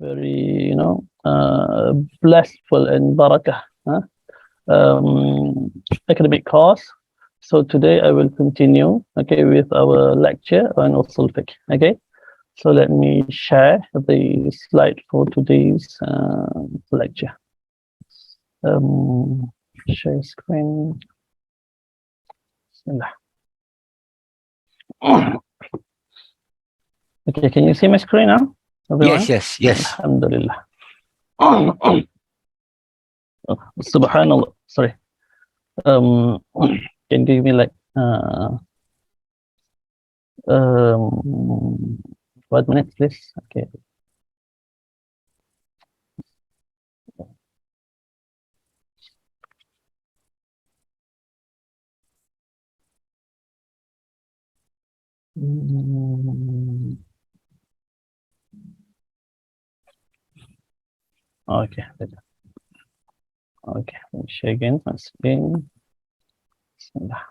very, blessful and barakah academic course. So today I will continue, okay, with our lecture on Usul al-Fiqh. Okay, so let me share the slide for today's lecture. Share screen. Bismillah. Okay, can you see my screen now, everyone? Yes. Alhamdulillah. Subhanallah. Sorry. Can you give me like 5 minutes, please? Okay. Okay. Okay. Let me share again my screen. Bismillah.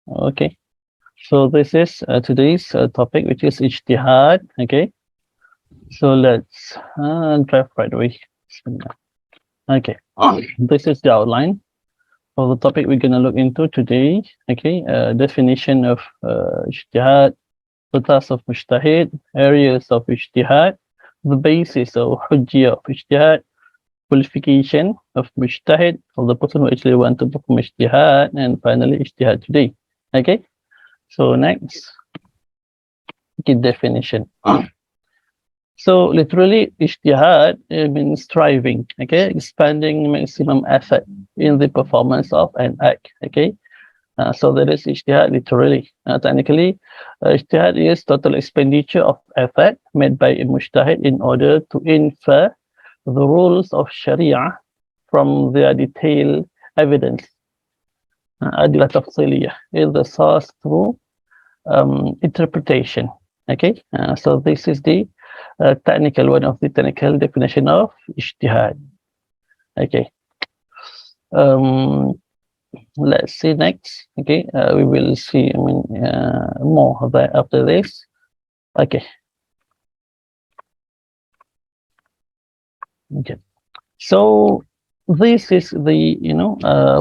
Okay, so this is today's topic, which is ijtihad. Okay, so let's drive right away. Bismillah. Okay, this is the outline for the topic we're going to look into today. Okay, definition of ijtihad, the task of mujtahid, areas of ijtihad, the basis of hujjah of ijtihad, qualification of mujtahid, of the person who actually want to perform ijtihad, and finally ijtihad today. Okay, so next, okay, definition. So literally, ijtihad means striving, okay, expanding maximum effort in the performance of an act, okay. So that is ijtihad literally. Technically, ijtihad is total expenditure of effort made by a mujtahid in order to infer the rules of Sharia from their detailed evidence. Adillah tafsiliyah is the source through interpretation. Okay, so this is the one of the technical definition of ijtihad. Okay, let's see next. Okay, we will see more of that after this. Okay. Okay, so this is the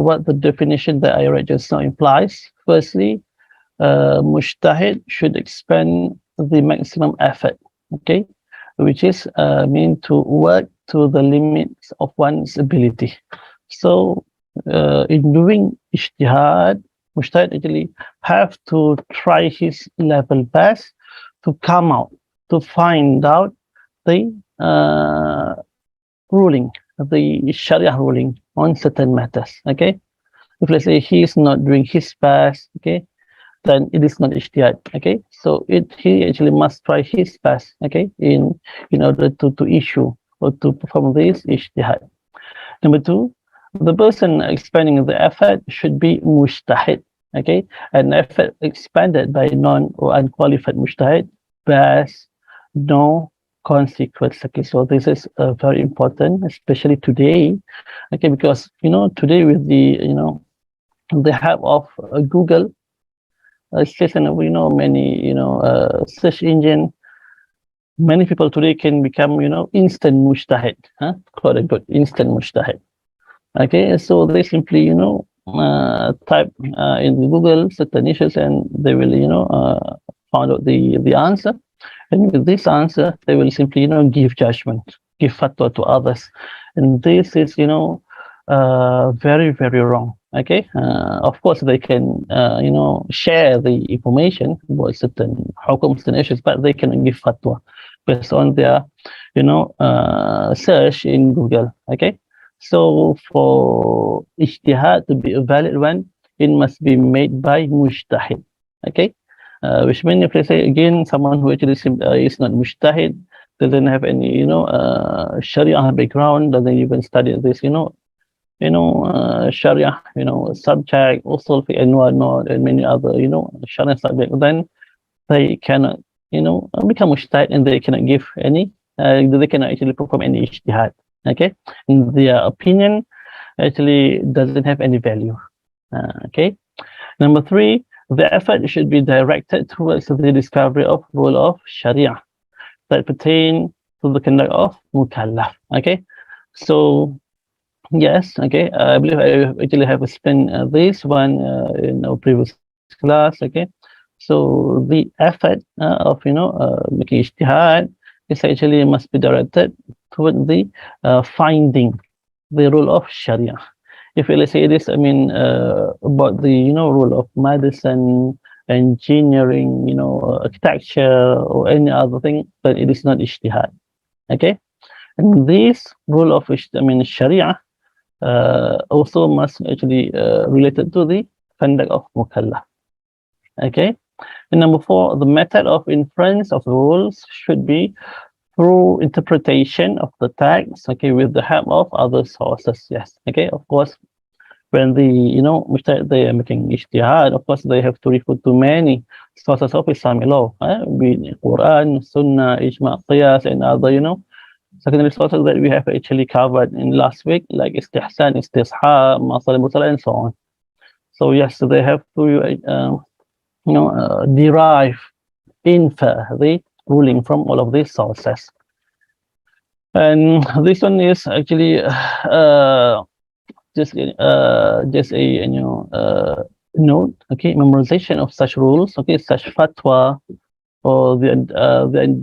what the definition that I read just now implies. Firstly, mujtahid should expend the maximum effort, okay, which is mean to work to the limits of one's ability. So in doing ijtihad, mujtahid actually have to try his level best to come out, to find out the ruling, the Sharia ruling on certain matters. Okay, if let's say he is not doing his best, okay, then it is not ijtihad. Okay, so he actually must try his best, okay, in order to issue or to perform this ijtihad. Number two, the person expending the effort should be mujtahid. Okay, an effort expended by non or unqualified mujtahid bears no consequence. Okay, so this is very important, especially today. Okay, because today with the the help of Google, many search engine, many people today can become instant mujtahid, quote unquote instant mujtahid. Okay, so they simply type in Google certain issues and they will find out the answer. And with this answer, they will simply, give judgment, give fatwa to others. And this is, very, very wrong. Okay. Of course, they can, share the information about certain hukums and issues, but they cannot give fatwa based on their, search in Google. Okay. So for ijtihad to be a valid one, it must be made by mujtahid. Okay. Which means if they say again, someone who actually is not mujtahid, doesn't have any, Sharia background, doesn't even study this, Sharia, subject, Usul al-Fiqh and whatnot, and many other, Sharia subject, then they cannot, become mujtahid and they cannot give any, they cannot actually perform any ijtihad. Okay, in their opinion, actually doesn't have any value. Okay. Number three, The effort should be directed towards the discovery of rule of Sharia that pertain to the conduct of mukallaf. Okay, so yes, okay, I believe I actually have explained this one in our previous class. Okay, so the effort of making ijtihad is actually must be directed toward the finding the rule of Sharia. If let's say this, I mean about the rule of medicine, engineering, architecture, or any other thing, but it is not ijtihad. Okay, and this rule of Sharia also must actually related to the conduct of mukallaf. Okay, and number 4, the method of inference of the rules should be through interpretation of the text, okay, with the help of other sources. Yes, okay, of course, when the they are making ijtihad, of course they have to refer to many sources of Islamic law, be it Quran, Sunnah, Ijma, Qiyas, and other secondary sources that we have actually covered in last week, like istihsan, istishab, masal musala, and so on. So yes, so they have to derive, infer the ruling from all of these sources. And this one is actually just a note, okay, memorization of such rules, okay, such fatwa, or the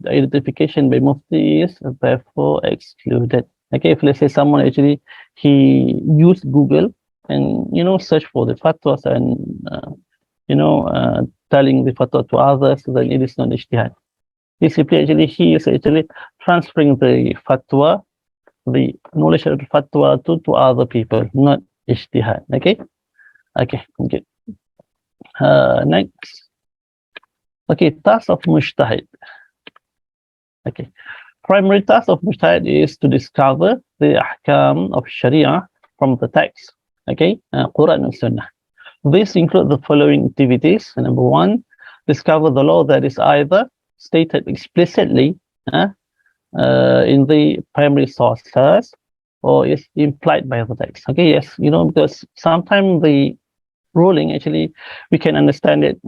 identification by mufti is therefore excluded. Okay, if let's say someone actually he used Google and search for the fatwas and telling the fatwa to others, then it is not ijtihad. Basically, actually he is actually transferring the fatwa, the knowledge of the fatwa to other people, not ijtihad. Okay, good. Next. Okay, task of mujtahid. Okay, primary task of mujtahid is to discover the ahkam of Sharia from the text. Okay, Quran and Sunnah. These include the following activities. Number 1, discover the law that is either stated explicitly in the primary sources or is implied by the text. Okay, yes, because sometimes the ruling actually we can understand it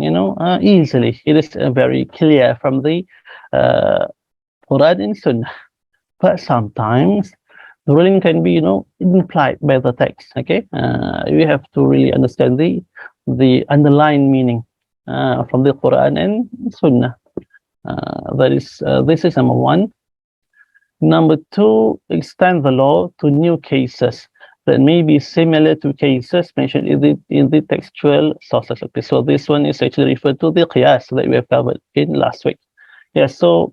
easily. It is very clear from the Quran and Sunnah, but sometimes the ruling can be implied by the text. Okay, we have to really understand the underlying meaning from the Quran and Sunnah. That is this is number 1. Number 2, extend the law to new cases that may be similar to cases mentioned in the textual sources. Okay, so this one is actually referred to the qiyas that we have covered in last week. Yes, so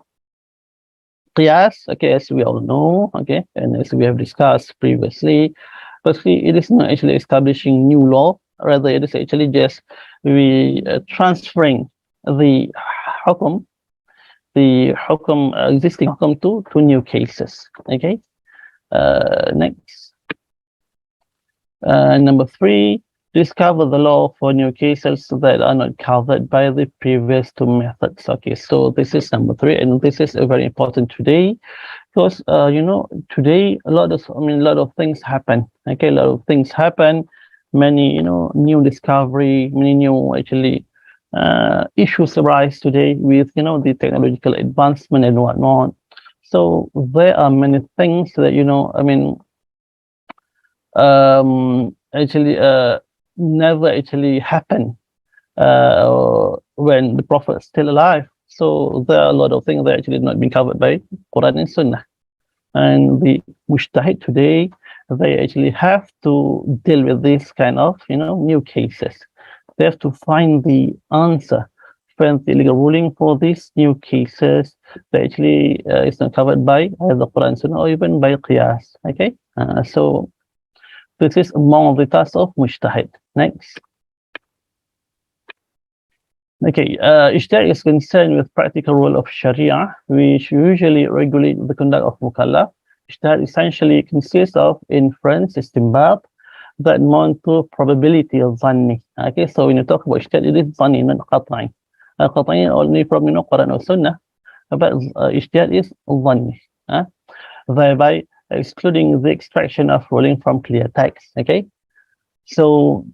qiyas, okay, as we all know, okay, and as we have discussed previously, firstly, it is not actually establishing new law, rather it is actually just transferring the hukum, existing hukum to new cases. Okay, next. Number 3, discover the law for new cases that are not covered by the previous 2 methods. Okay, so this is number 3, and this is very important today because today a lot of things happen. Okay, a lot of things happen, many new discovery, many new actually issues arise today with the technological advancement and whatnot. So there are many things that actually never actually happened when the Prophet is still alive. So there are a lot of things that actually not been covered by Quran and Sunnah. And the mujtahid today, they actually have to deal with this kind of new cases. They have to find the answer, find the legal ruling for these new cases that actually is not covered by the Quran, Sunnah, or even by qiyas. Okay, so this is among the tasks of mujtahid. Next. Okay, ijtihad is concerned with practical rule of Sharia, which usually regulate the conduct of mukallaf. Ijtihad essentially consists of inference, istinbat, that amount to probability of zanni. Okay, so when you talk about ijtihad, it is zanni, not qat'i. Qat'i only from Quran or Sunnah, but ijtihad is zanni, thereby excluding the extraction of ruling from clear text. Okay, so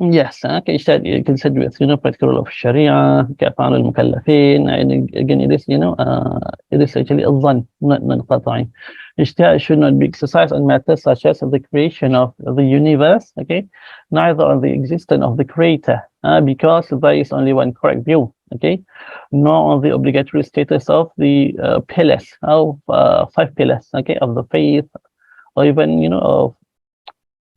Yes, okay, you can said with, practical rule of Sharia, كأفعال المكلفين, and again, it is, it is actually a dhan, not qat'i. Ijtihad should not be exercised on matters such as the creation of the universe, okay, neither on the existence of the creator, because there is only one correct view, okay, nor on the obligatory status of the pillars, of 5 pillars, okay, of the faith, or even, of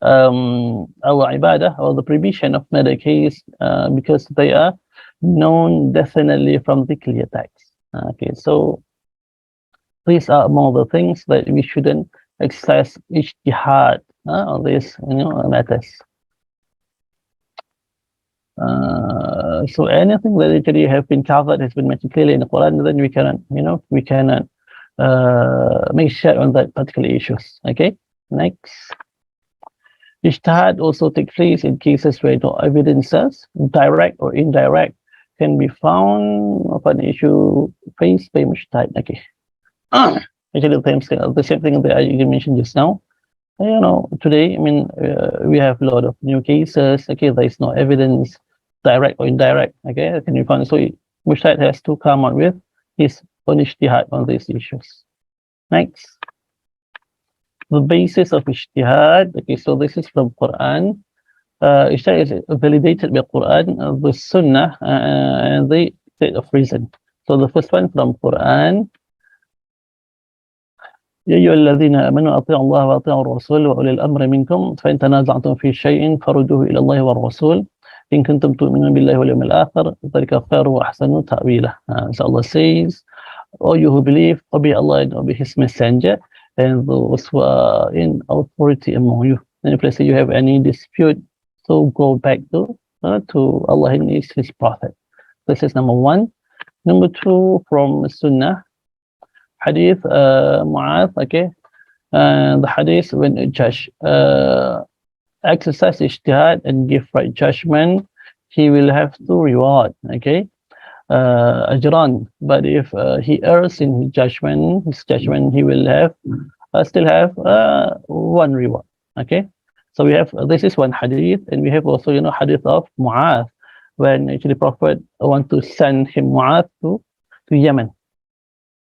our ibadah or the prohibition of murder case, because they are known definitely from the clear text. Okay, so these are among the things that we shouldn't exercise ijtihad on these matters. So anything that actually have been covered, has been mentioned clearly in the Quran, then we cannot make sure on that particular issues. Okay, next. Ijtihad also takes place in cases where no evidences, direct or indirect, can be found of an issue faced by mujtahid. Okay. Actually, the same thing that you mentioned just now. Today, I mean, we have a lot of new cases. Okay, there is no evidence, direct or indirect. Okay, can you find? So mujtahid has to come out with his own ijtihad on these issues. Next. The basis of ijtihad. Okay, so this is from Quran. Ijtihad is validated by Quran, the Sunnah, and the state of reason. So the first one from Quran. يا أيها الذين آمنوا أطيعوا الله وأطيعوا الرسول وأولي الأمر منكم فإن تنازعتم في شيء فردوه إلى الله والرسول إن كنتم تؤمنون بالله واليوم الآخر ذلك خير وأحسن تأويله. So Allah says, "O you who believe, obey Allah and obey His Messenger, and those who are in authority among you. And if let's say you have any dispute, so go back to Allah and His Prophet." This is number one. Number two, from Sunnah, Hadith Mu'adh. Okay, the Hadith, when a judge exercise ijtihad and give right judgment, he will have to reward. Okay. Ajran, but if he errs in his judgment, he will have still have one reward. Okay, so we have this is one hadith, and we have also hadith of Mu'adh, when actually Prophet want to send him Mu'adh to Yemen,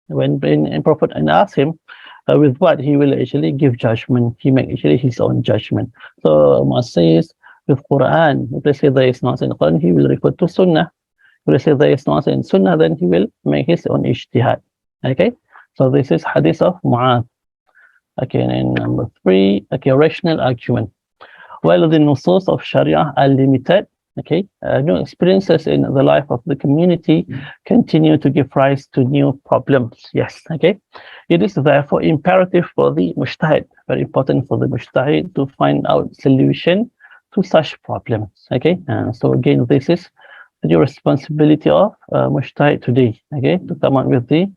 when Prophet and asked him with what he will actually give judgment, he make actually his own judgment. So Mu'adh says with Quran, if they say there is not in the Quran, he will refer to Sunnah. If say there is no answer in Sunnah, then he will make his own ijtihad. Okay, so this is hadith of Mu'adh. Okay, and number three, okay, rational argument. While the nusus of Sharia are limited, okay, new experiences in the life of the community continue to give rise to new problems. Yes, okay. It is therefore imperative for the mujtahid, very important for the mujtahid, to find out solution to such problems. Okay, so again, this is the responsibility of mujtahid today, okay, to come up with the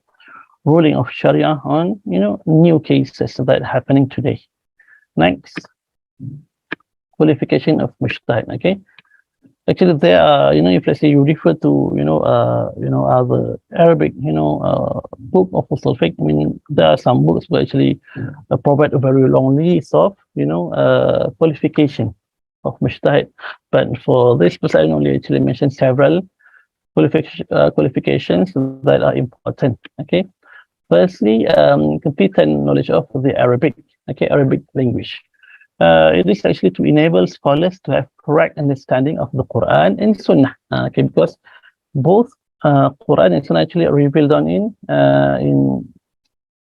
ruling of Sharia on new cases that are happening today. Next, qualification of mujtahid. Okay, actually there are if let's say you refer to the Arabic book of Usul al-Fiqh, I mean there are some books that actually provide a very long list of qualification of mujtahid, but for this person I only actually mention several qualifications that are important. Okay, firstly, competent knowledge of the Arabic language. It is actually to enable scholars to have correct understanding of the Quran and Sunnah. Okay, because both Quran and Sunnah actually are revealed in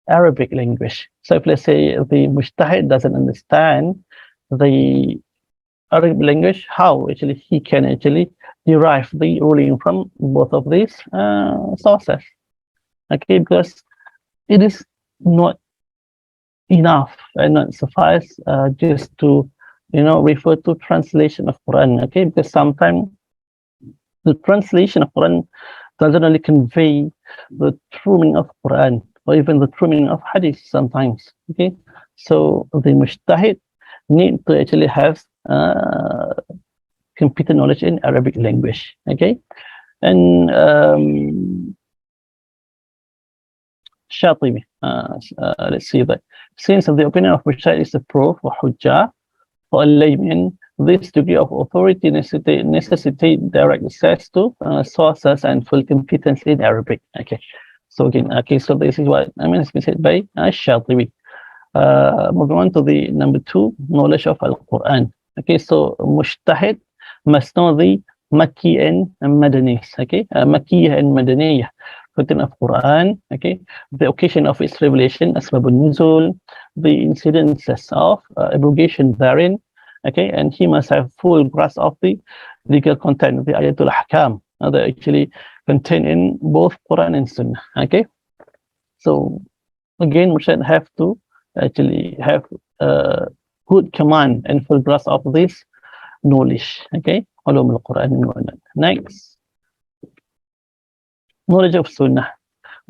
Arabic language. So if let's say the mujtahid doesn't understand the Arabic language, how actually he can actually derive the ruling from both of these sources? Okay, because it is not enough and not suffice just to refer to translation of Quran. Okay, because sometimes the translation of Quran doesn't really convey the true meaning of Quran or even the true meaning of Hadith sometimes. Okay, so the mujtahid need to actually have competent knowledge in Arabic language. Okay, and Shatibi, let's see that since the opinion of mujtahid is a proof or hujjah for a layman this degree of authority necessitate direct access to sources and full competence in Arabic. Okay, so again, okay, so this is what I mean has been said by Shatibi. Moving on to the number 2, knowledge of Al-Quran. Okay, so Mujtahid must know the Makki and Madani. Okay, Makki and Madaniyah, content of Quran. Okay, the occasion of its revelation, Asbab al-Nuzul, the incidences of abrogation therein. Okay, and he must have full grasp of the legal content, the Ayatul Ahkam, that actually contained in both Quran and Sunnah. Okay, so again, we should have to actually have good command and full grasp of this knowledge. Okay, ulum al-Quran and whatnot. Next, knowledge of Sunnah.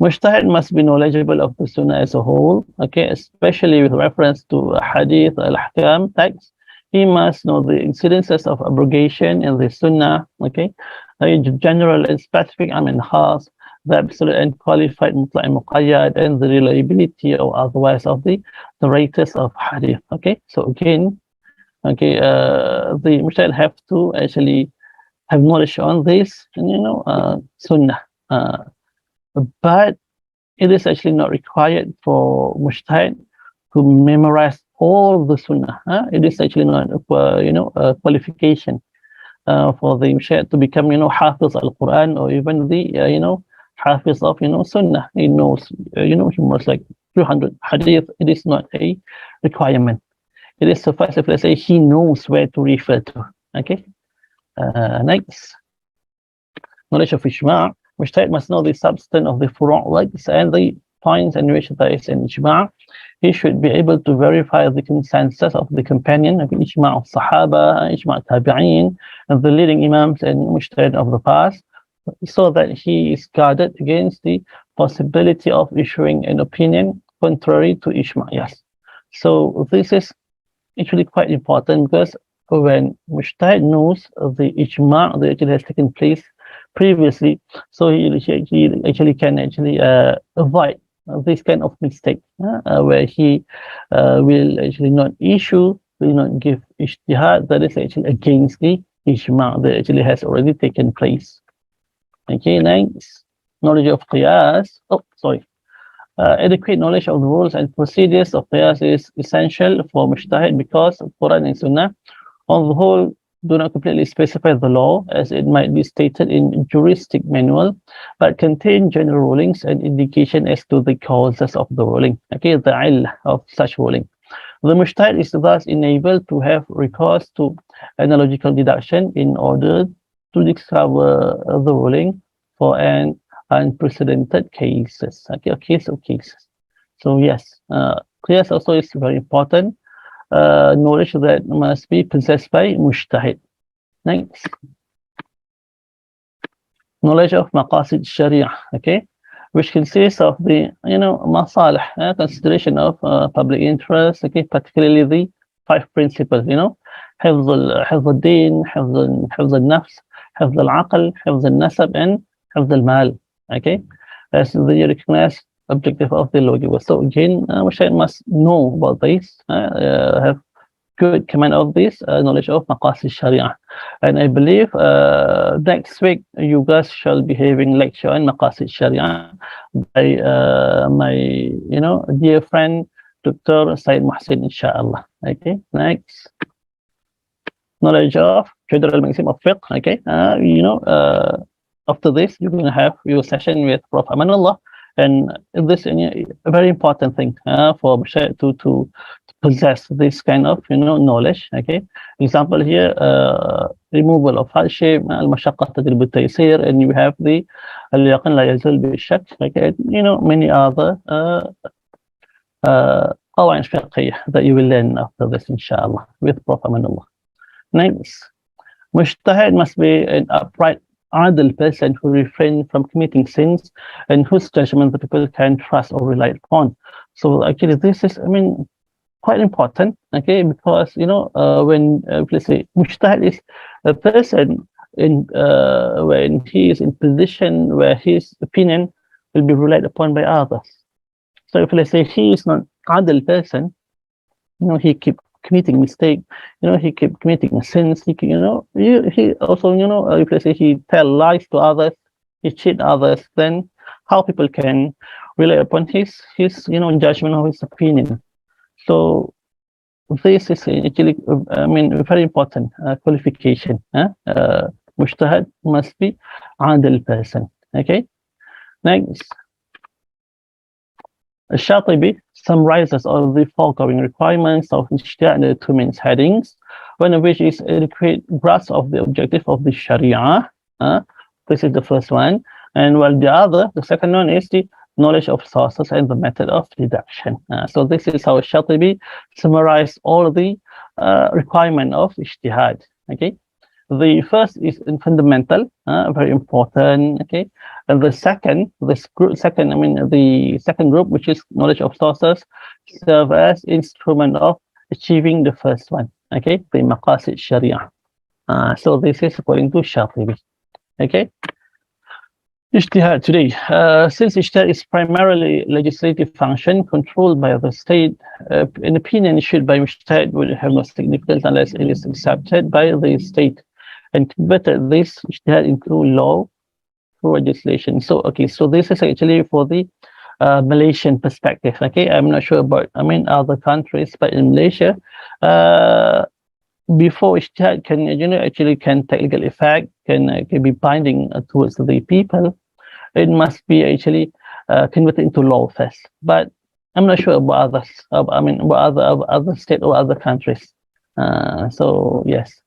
Mujtahid must be knowledgeable of the Sunnah as a whole. Okay, especially with reference to Hadith al-Ahkam text. He must know the incidences of abrogation in the Sunnah. Okay, general and specific, khas, the absolute and qualified mutlaq and muqayyad, and the reliability or otherwise of the narrators of hadith. Okay, so again, okay, the mujtahid have to actually have knowledge on this, and Sunnah, but it is actually not required for mujtahid to memorize all the Sunnah. It is actually not a qualification for the mujtahid to become hafiz al-Quran, or even the hafiz of Sunnah. He knows he knows like 200 hadith. It is not a requirement. It is suffice if let's say he knows where to refer to. Okay, next, knowledge of ijma'. Mujtahid must know the substance of the furu' works and the points in which there is an ijma'. He should be able to verify the consensus of the companion, of ijma' of Sahaba, ijma' tabi'in, and the leading imams and mujtahid of the past, so that he is guarded against the possibility of issuing an opinion contrary to ijma'. Yes, so this is actually quite important, because when mujtahid knows the ijma' that actually has taken place previously, so he actually can avoid this kind of mistake, where he will actually not give ijtihad that is actually against the ijma' that actually has already taken place. Okay, next, knowledge of qiyas. Adequate knowledge of the rules and procedures of qiyas is essential for mujtahid, because Quran and Sunnah on the whole do not completely specify the law as it might be stated in juristic manual, but contain general rulings and indication as to the causes of the ruling. Okay, the illah of such ruling. The mujtahid is thus enabled to have recourse to analogical deduction in order to discover the ruling for an unprecedented cases. Okay, a case of cases. So yes, qiyas also is very important. Knowledge that must be possessed by mujtahid. Next, knowledge of maqasid sharia. Okay, which consists of the masalih, consideration of public interest. Okay, particularly the 5 principles. حفظ الدين, حفظ النفس, حفظ العقل, حفظ النسب, and حفظ المال. Okay, as the recognized objective of the lawgiver. So again, mujtahid must know about this, have good command of this knowledge of maqasid sharia. And I believe next week you guys shall be having lecture on maqasid sharia by my dear friend Dr. Said Muhsin, inshallah. Okay, next, knowledge of general maxim of fiqh. Okay, after this you're going to have your session with Prof. Amanullah. And this is a very important thing for mujtahid to possess this kind of knowledge. Okay, example here, removal of hardship, al-mashaqqah tadrib al-taysir, and you have the al-yaqin la yazul bi-shak. Okay, many other qawaid fiqhiyah that you will learn after this, inshallah, with Prof. Amanullah. Next, mujtahid must be an upright, adil person who refrain from committing sins and whose judgment the people can trust or rely upon. So actually this is quite important, okay, because when let's say mujtahid is a person in when he is in position where his opinion will be relied upon by others. So if let's say he is not adil person, he keep committing mistake. He keep committing sins. He also, if let's say he tell lies to others, he cheat others, then how people can rely upon his judgment or his opinion. So this is actually, a very important qualification. Mujtahid must be adil person. Okay. Next, Shatibi summarizes all the foregoing requirements of ijtihad in the two main headings, one of which is adequate grasp of the objective of the Sharia. This is the first one. And while the second one is the knowledge of sources and the method of deduction. So this is how Shatibi summarized all the requirement of ijtihad. Okay. The first is fundamental, very important. Okay, and the second group, which is knowledge of sources, serve as instrument of achieving the first one. Okay, the maqasid sharia. So this is according to Shatibi. Okay. Ijtihad today, since ijtihad is primarily legislative function controlled by the state, an opinion issued by ijtihad would have no significance unless it is accepted by the state and converted this ijtihad into law through legislation. So this is actually for the Malaysian perspective. Okay, I'm not sure about other countries, but in Malaysia, before ijtihad can take legal effect, can be binding towards the people, it must be actually converted into law first. But I'm not sure about others. About other states or other countries. So yes.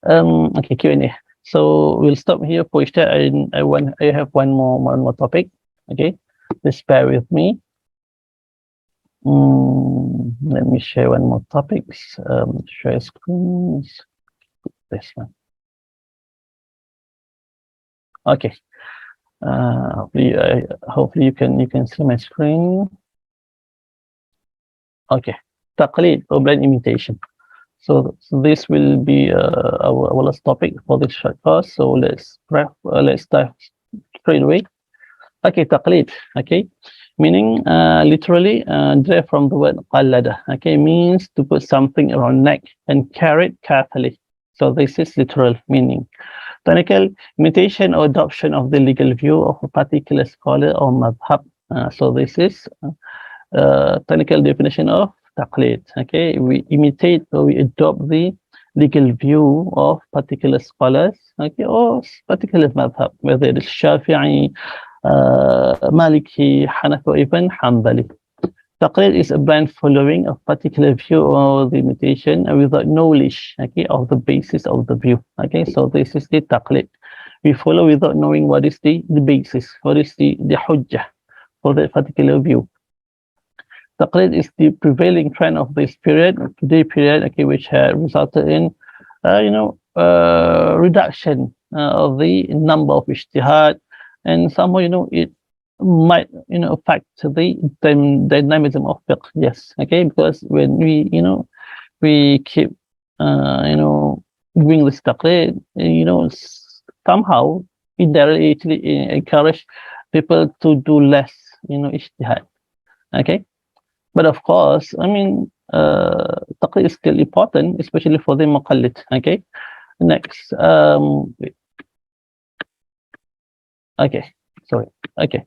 Okay, Q&A. So we'll stop here for ijtihad. I have one more topic. Okay, just bear with me. Let me share one more topic. Share screens. This one. Okay. Hopefully you can see my screen. Okay. Taqlid or blind imitation. So this will be our last topic for this short course. So let's dive straight away. Okay, taqlid. Okay, meaning literally derived from the word qallada. Okay, means to put something around neck and carry it carefully. So this is literal meaning. Technical imitation or adoption of the legal view of a particular scholar or madhab. So this is technical definition of taqlid. Okay, we imitate or we adopt the legal view of particular scholars, okay, or particular madhab, whether it is Shafi'i, Maliki, Hanafi, or even Hanbali. Taqlid is a blind following of particular view or the imitation without knowledge, okay, of the basis of the view. Okay, so this is the taqlid. We follow without knowing what is the basis, what is the hujjah for that particular view. Taqlid is the prevailing trend of this period, okay, which had resulted in, reduction of the number of ijtihad, and somehow, it might, affect the dynamism of fiqh. Yes, okay, because when we keep, doing this taqlid, somehow indirectly actually encourage people to do less, ijtihad. Okay. But of course, taqlid is still important, especially for the muqallid. Okay. Next. Okay. Sorry. Okay.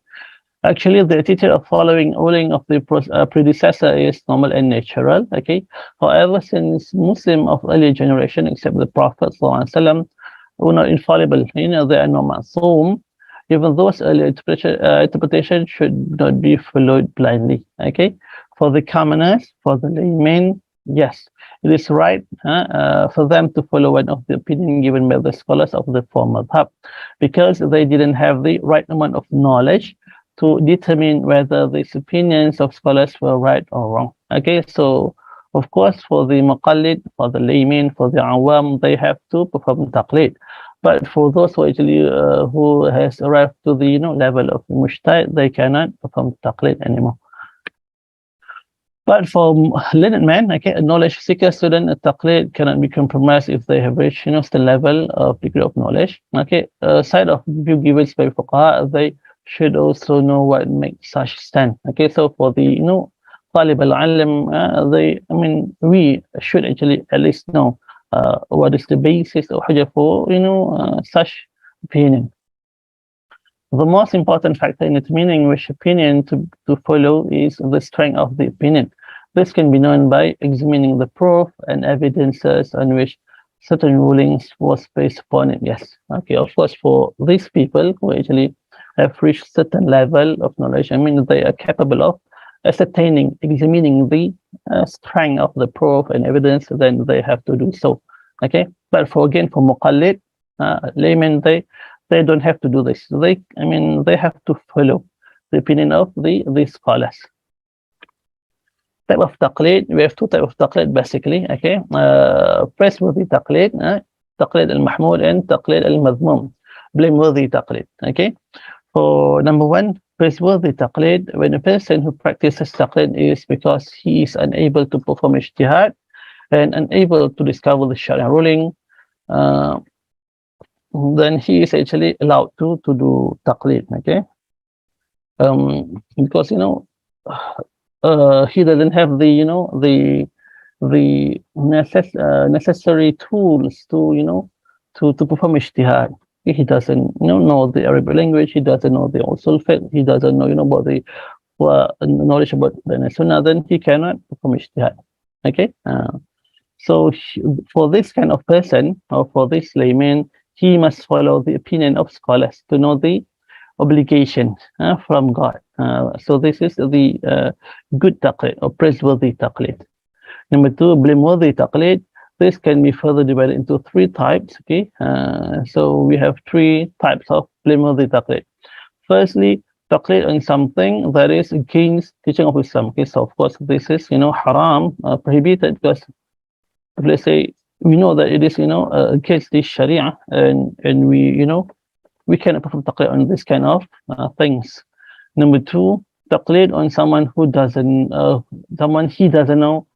Actually, the attitude of following ruling of the predecessor is normal and natural. Okay. However, since Muslim of earlier generation, except the Prophet ﷺ, were not infallible, they are no ma'soom. Even those earlier interpretation should not be followed blindly. Okay. For the commoners, for the laymen, yes, it is right for them to follow one of the opinion given by the scholars of the former madhab, because they didn't have the right amount of knowledge to determine whether these opinions of scholars were right or wrong. Okay, so of course, for the muqallid, for the laymen, for the awam, they have to perform taqlid. But for those who actually who has arrived to the level of mujtahid, they cannot perform taqlid anymore. But for learned men, okay, a knowledge seeker student, a taqlid cannot be compromised if they have reached, the level of degree of knowledge. Okay, side of view given by fuqaha, they should also know what makes such stand. Okay, so for the طالب العلم, we should actually at least know what is the basis or حجة for, such opinion. The most important factor in determining which opinion to follow is the strength of the opinion. This can be known by examining the proof and evidences on which certain rulings was based upon it. Yes, okay, of course, for these people who actually have reached certain level of knowledge, they are capable of ascertaining, examining the strength of the proof and evidence, then they have to do so. Okay, but for muqallid, laymen, they don't have to do this. They have to follow the opinion of the scholars. Type of taqlid, we have two types of taqlid basically. Okay, praiseworthy taqlid, taqlid al-mahmud, and taqlid al-madhmum, blameworthy taqlid. Okay, for number one, praiseworthy taqlid, when a person who practices taqlid is because he is unable to perform ijtihad and unable to discover the Sharia ruling, then he is actually allowed to do taqlid. Okay, because he doesn't have the necessary tools to perform ijtihad. He doesn't know the Arabic language. He doesn't know the Usul al-Fiqh. He doesn't know about the knowledge about the Sunnah. Then he cannot perform ijtihad. Okay, so for this kind of person, or for this layman, he must follow the opinion of scholars to know the obligation from God. So this is the good taqlid or praiseworthy taqlid. Number two, blameworthy taqlid. This can be further divided into three types. Okay, so we have three types of blameworthy taqlid. Firstly, taqlid on something that is against teaching of Islam. Okay, so of course this is haram, prohibited, because if let's say we know that it is against the Sharia, and we cannot perform taqlid on this kind of things. Number two, taqlid on someone who doesn't he doesn't know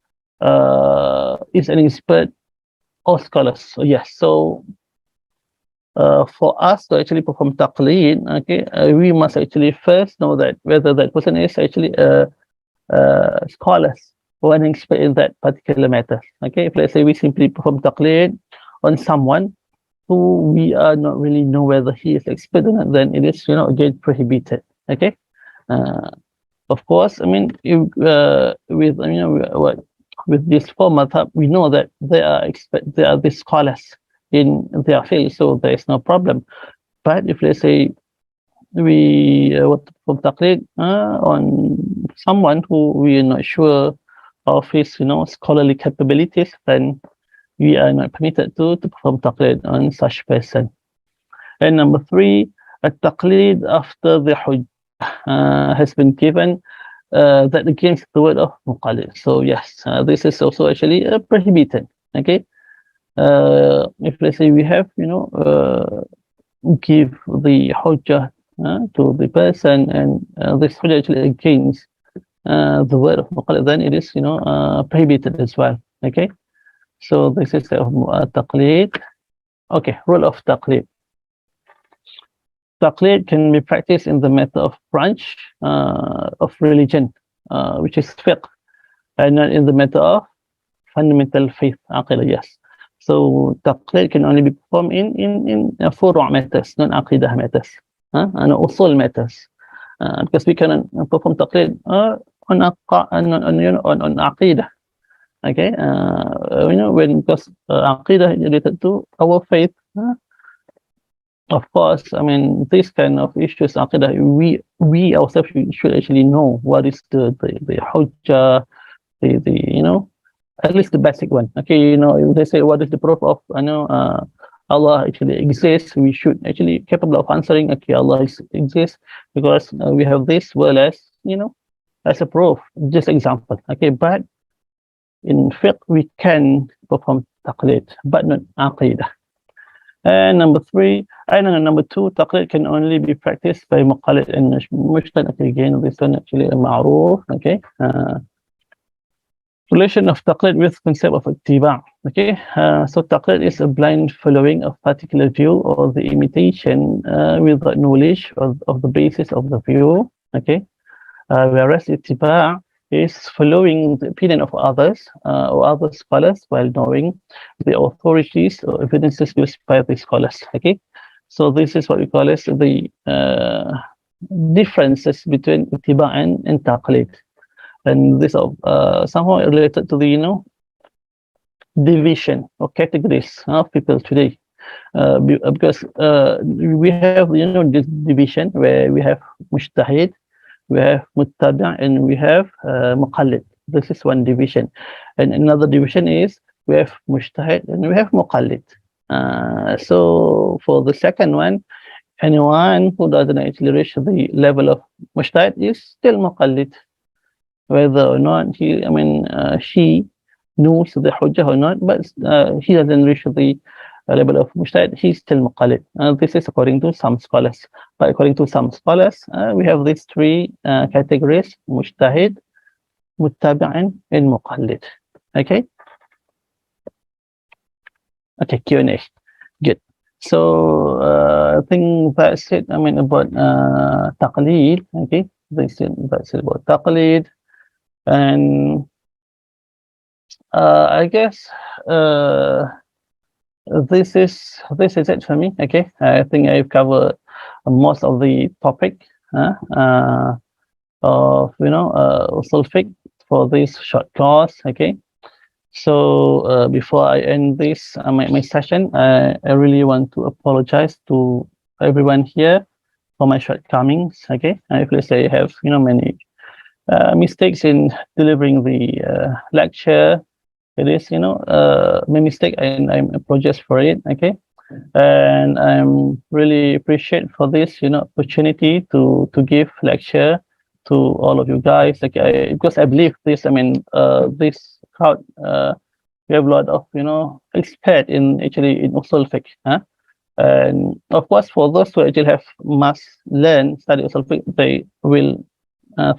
is an expert or scholar. So yes, so for us to actually perform taqlid, okay, we must actually first know that whether that person is actually a scholar or an expert in that particular matter. Okay, if let's say we simply perform taqlid on someone who we are not really know whether he is expert or not, then it is again prohibited. Okay, of course, with this four madhab, we know that they are the scholars in their field, so there is no problem. But if let's say we perform taqlid on someone who we are not sure of his scholarly capabilities, then we are not permitted to perform taqlid on such person. And number three, a taqlid after the hujjah has been given that against the word of muqallid. So yes, this is also actually prohibited. Okay, if let's say we have give the hujjah to the person, and this hujjah actually against the word of muqallid, then it is prohibited as well. Okay, so this is taqlid. Okay, rule of taqlid. Taqlid can be practiced in the matter of branch of religion, which is fiqh, and not in the matter of fundamental faith, aqidah. Yes. So taqlid can only be performed in furu' matters, non aqidah matters, and usul matters, because we cannot perform taqlid on aqidah. Okay, because aqidah is related to our faith. Of course, these kind of issues, aqidah, we ourselves should actually know what is the hujjah, the at least the basic one. Okay, if they say what is the proof of Allah actually exists, we should actually capable of answering, okay, Allah exists because we have this, well as as a proof, just example. Okay, but in fiqh we can perform taqlid, but not aqidah. And number two, taqlid can only be practiced by muqallid and mujtahid. Okay, again, this one actually a ma'ruf. Okay, relation of taqlid with concept of ittiba'. Okay, so taqlid is a blind following of particular view or the imitation without knowledge of the basis of the view. Okay, whereas ittiba' is following the opinion of others or other scholars while knowing the authorities or evidences used by the scholars. Okay, so this is what we call as the differences between ittiba and taqlid, and this somehow related to the division or categories of people today. Because we have this division where we have mujtahid, we have muttabi' and we have muqallid. This is one division, and another division is we have mujtahid and we have muqallid. So for the second one, anyone who doesn't actually reach the level of mujtahid is still muqallid, whether or not she knows the hujjah or not, but he doesn't reach the level of mujtahid, he's still muqallid. This is according to some scholars. But according to some scholars, we have these three categories: mujtahid, muttabi' and muqallid. Okay? Okay, Q&A. Good. So I think that's it. About taqlid. Okay, that's it about taqlid. And I guess this is it for me. Okay, I think I've covered most of the topic of Usul al-Fiqh for this short course. Okay, so before I end this my session, I really want to apologize to everyone here for my shortcomings. Okay, if let's say I have many mistakes in delivering the lecture. It is my mistake, and I apologize for it. Okay, and I'm really appreciate for this opportunity to give lecture to all of you guys. Like because I believe this. This crowd, we have a lot of expert in Usul al-Fiqh. And of course, for those who actually have must learn study Usul al-Fiqh, they will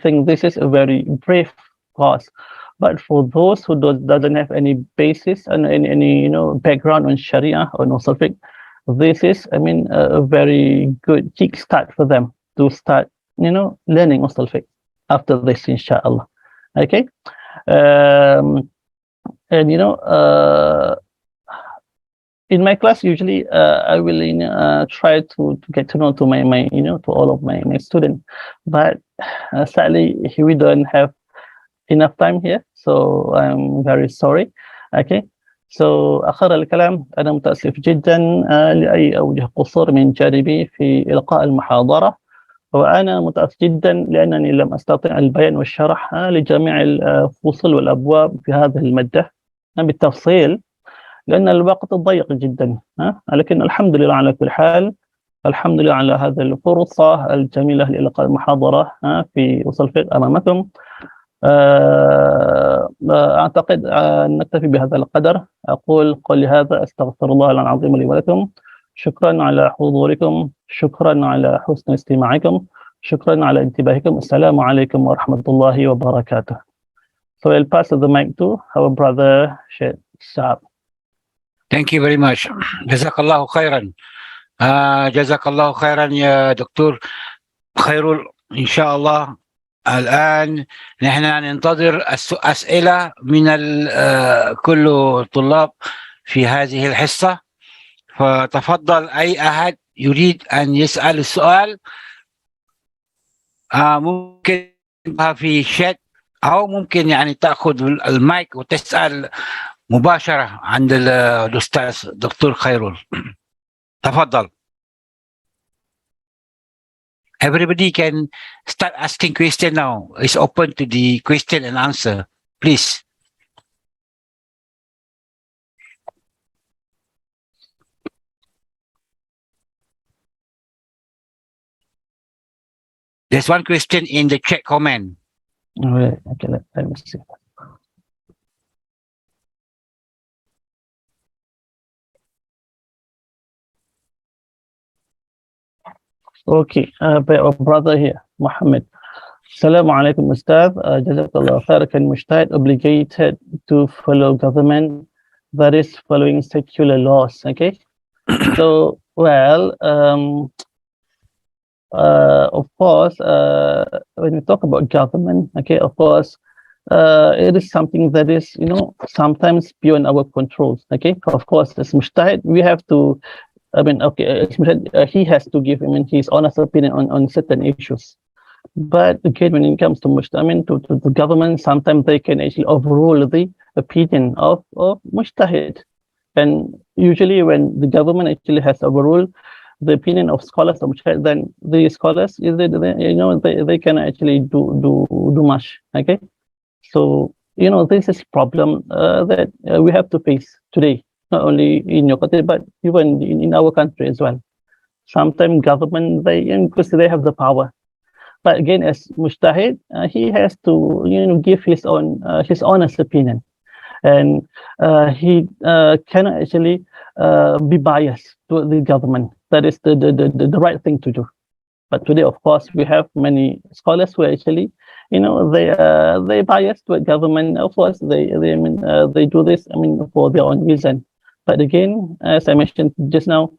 think this is a very brave course. But for those who doesn't have any basis and any background on Sharia or Usul al-Fiqh, this is a very good kickstart for them to start learning Usul al-Fiqh after this, inshallah. Okay, and in my class usually I will try to get to know to my to all of my students, but sadly we don't have enough time here, so I'm very sorry. Okay, so آخر الكلام أنا متأسف جدا لأي أوجه قصور من جانبي في إلقاء المحاضرة، وأنا متأسف جدا لأنني لم أستطع البيان والشرح لجميع الفصول والأبواب في هذه المادة بالتفصيل، لأن الوقت ضيق جدا. لكن الحمد لله على كل حال، الحمد لله على هذه الفرصة الجميلة لإلقاء المحاضرة في أصول الفقه أمامكم. أعتقد أن نكتفي بهذا القدر. أقول قولي هذا، أستغفر الله العظيم لي ولكم. شكرا على حضوركم، شكرا على حسن استماعكم، شكرا على انتباهكم. السلام عليكم ورحمة الله وبركاته. So I'll pass the mic to our brother Sheikh Saab. Thank you very much. Jazakallahu khairan. Jazakallahu khairan يا دكتور خيرول. إن شاء الله الآن نحن ننتظر أسئلة من كل الطلاب في هذه الحصة، فتفضل أي أحد يريد أن يسأل السؤال ممكن في شات، أو ممكن تأخذ المايك وتسأل مباشرة عند الأستاذ دكتور خيرول. تفضل. Everybody can start asking question now. It's open to the question and answer. Please. There's one question in the chat comment. Right. Okay, let me see. Okay, our brother here, Muhammad. Assalamu alaikum, Ustad. Jazakallah khair. Can mujtahid obligated to follow government that is following secular laws? Okay. So, well, of course, when we talk about government, okay, of course, it is something that is, sometimes beyond our controls. Okay, of course, as mujtahid, we have to. I mean, okay, as mujtahid, he has to give, his honest opinion on certain issues. But again, when it comes to to the government, sometimes they can actually overrule the opinion of mujtahid. And usually, when the government actually has overruled the opinion of scholars of mujtahid, then the scholars, they can actually do much. Okay, so this is problem that we have to face today, not only in your country but even in our country as well. Sometimes government, because they have the power, but again, as mujtahid, he has to give his honest opinion, and he cannot actually be biased to the government. That is the right thing to do. But today, of course, we have many scholars who actually, they biased to government. Of course, they do this, for their own reason. But again, as I mentioned just now,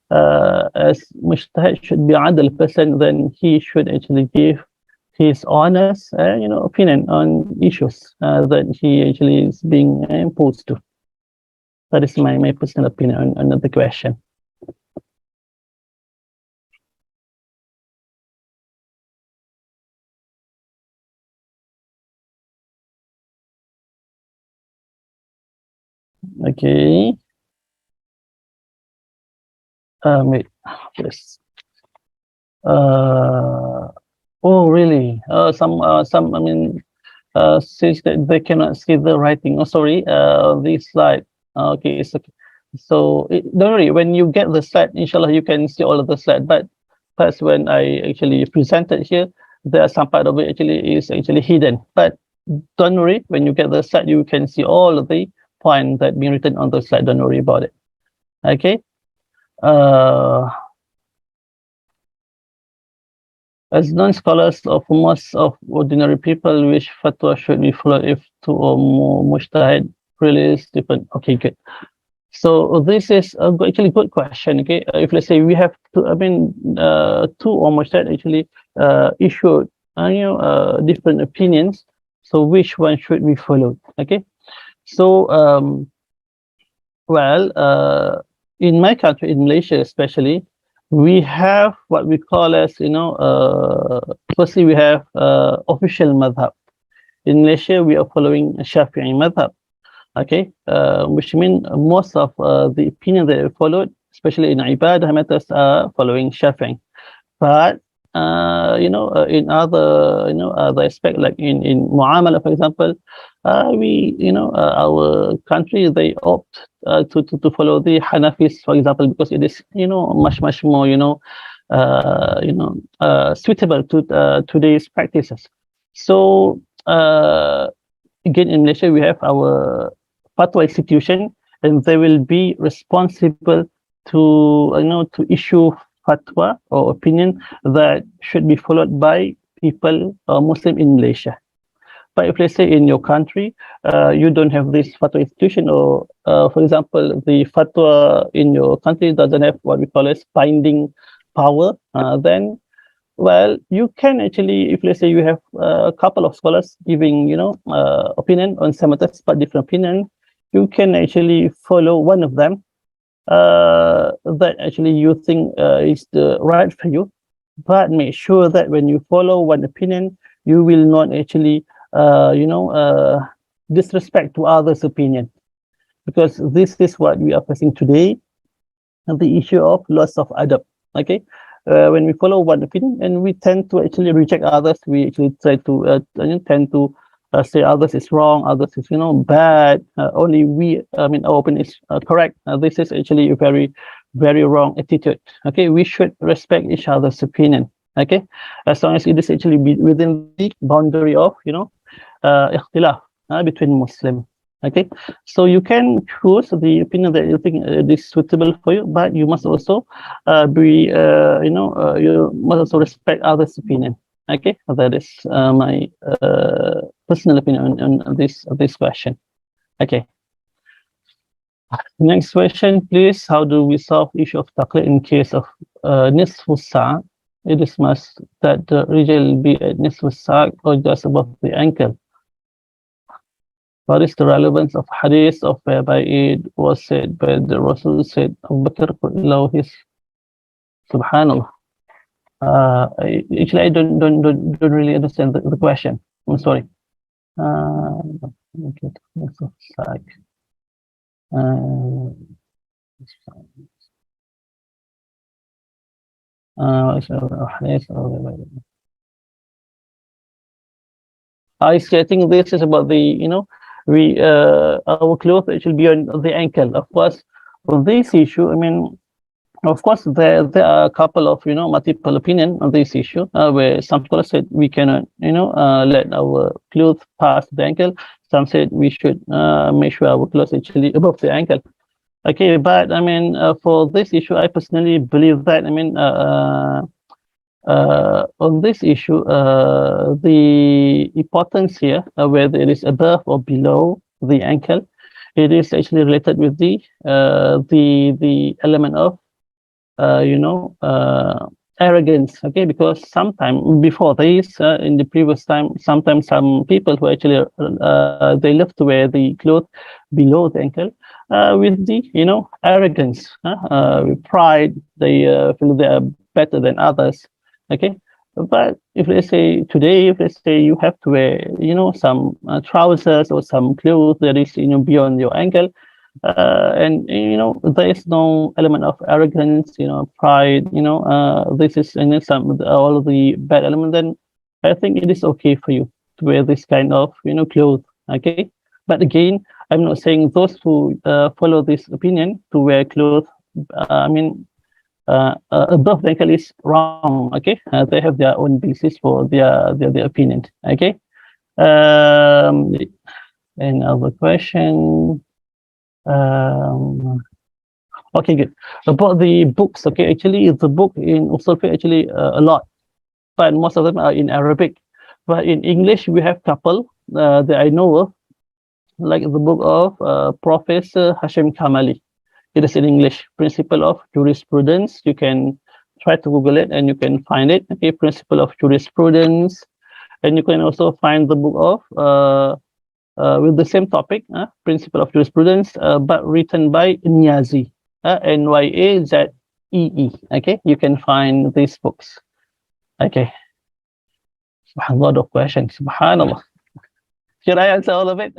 as mujtahid should be adil person, then he should actually give his honest, opinion on issues that he actually is being imposed to. That is my personal opinion on the question. Okay. Wait. Yes. Oh, really? Some. Says that they cannot see the writing. Oh, sorry. This slide. Okay, it's okay. So don't worry. When you get the slide, inshallah, you can see all of the slide. But first, when I actually presented here, there are some part of it actually is actually hidden. But don't worry. When you get the slide, you can see all of the points that being written on the slide. Don't worry about it. Okay. As non-scholars of most of ordinary people, which fatwa should be followed if two or more mujtahid really is different? Okay, good. So this is actually good question. Okay, if let's say we have two, two or mujtahid actually issued different opinions. So which one should be followed? Okay, so in my country, in Malaysia especially, we have what we call as, firstly we have official madhab. In Malaysia, we are following Shafi'i madhab, okay, which means most of the opinion that we followed, especially in ibadah matters, are following Shafi'i. But in other aspect, like in muamala, for example, our country, they opt to follow the Hanafis, for example, because it is much more suitable to today's practices. So again, in Malaysia, we have our fatwa institution, and they will be responsible to issue fatwa or opinion that should be followed by people Muslim in Malaysia. But if let's say in your country, you don't have this fatwa institution, or for example, the fatwa in your country doesn't have what we call as binding power, then, well, you can actually, if let's say you have a couple of scholars giving, opinion on some matters, but different opinion, you can actually follow one of them that actually you think is the right for you, but make sure that when you follow one opinion, you will not actually disrespect to others' opinion, because this is what we are facing today, the issue of loss of adab. Okay, when we follow one opinion and we tend to actually reject others, we actually try to tend to say others is wrong, others is bad, only our opinion is correct. This is actually a very, very wrong attitude. Okay, we should respect each other's opinion. Okay, as long as it is actually within the boundary of ikhtilaf between Muslim. Okay, so you can choose the opinion that you think is suitable for you, but you must also you must also respect others' opinion. Okay, that is my personal opinion on this question. Okay. Next question, please. How do we solve issue of taqlid in case of nisfu sa'? It is must that the rijal be at nisfu sa' or just above the ankle. What is the relevance of hadith of whereby it was said by the Rasul said Abu Bakr allow his Subhanallah. Actually, I don't really understand the question. I'm sorry. Okay, so like, I think this is about the, you know, we our clothes actually beyond the ankle. Of course, on this issue, I mean, of course, there are a couple of, you know, multiple opinion on this issue, where some scholars said we cannot, you know, let our clothes pass the ankle. Some said we should make sure our clothes actually above the ankle. Okay, but I mean, for this issue, I personally believe that, I mean, on this issue, the importance here, whether it is above or below the ankle, it is actually related with the element of you know, arrogance. Okay, because sometime before this, in the previous time, sometimes some people who actually they love to wear the cloth below the ankle with the, you know, arrogance, with pride. They feel they are better than others. Okay, but if let's say today, if let's say you have to wear, you know, some trousers or some clothes that is, you know, beyond your ankle, and you know there is no element of arrogance, you know, pride, you know, this is, you know, some all of the bad element, then I think it is okay for you to wear this kind of, you know, clothes. Okay, but again, I'm not saying those who follow this opinion to wear clothes, I mean, above the ankle is wrong. Okay, they have their own basis for their opinion. Okay, another question. Okay, good. About the books, okay, actually, the book in Usul al-Fiqh actually a lot, but most of them are in Arabic. But in English, we have couple that I know of, like the book of Professor Hashim Kamali. It is in English, Principle of Jurisprudence. You can try to Google it and you can find it. Okay, Principle of Jurisprudence. And you can also find the book of with the same topic, Principle of Jurisprudence, but written by Nyazi, Nyazee. Okay, you can find these books. Okay, a lot of questions. Subhanallah. Should I answer all of it?